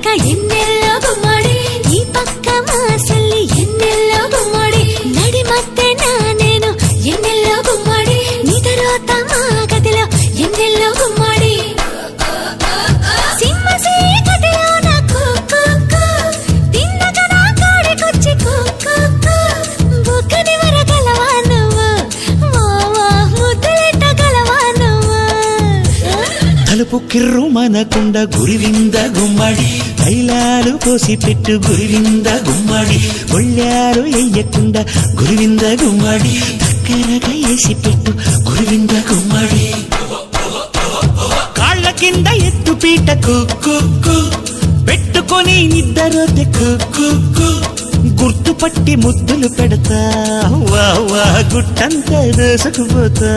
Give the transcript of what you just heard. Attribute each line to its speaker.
Speaker 1: ಪಕ್ಕ ಎನ್ನೆಲ್ಲೋ ಗುಮ್ಮಡಿ ಈ ಪಕ್ಕ ಮಾಸಲ್ಲಿ ಎನ್ನೆಲ್ಲೋ ಗುಮ್ಮಡಿ ನಡಿ ಮತ್ತೆ ನಾನೇನು ಎನ್ನೆಲ್ಲೋ ಗುಮ್ಮಡಿ ನಿದರೋತ ಮಾಗದಿಲೋ ಎನ್ನೆಲ್ಲೋ ಗುಮ್ಮಡಿ ಸಿಂಹಸಿ ಕಥೆಯೋನ ಕೂಕು ತಿನ್ನಗನ ಕಾಡಿ ಕೊಚ್ಚಿ ಕೂಕು ಬುಕ್ಕನಿವರ ಗಲವಾನವ ಮಾವ ಮುದ್ದಲೆಟ್ಟ ಗಲವಾನವ
Speaker 2: తలుపు కిర్రు మనకుండ గురివింద గుమ్మడి తైలాలు పోసి పెట్టు గురివింద గుమ్మడి ఒళ్ళారు ఎయ్యకుండా గురివింద గుమ్మడి దగ్గరగా వేసి పెట్టు గురివింద గుమ్మడి కాళ్ళ కింద ఎత్తు పీట కుక్కు పెట్టుకొని నిద్దరోతే కుక్కు గుర్తుపట్టి ముద్దులు పెడతా వా వా గుట్టంతా దోసుకుపోతా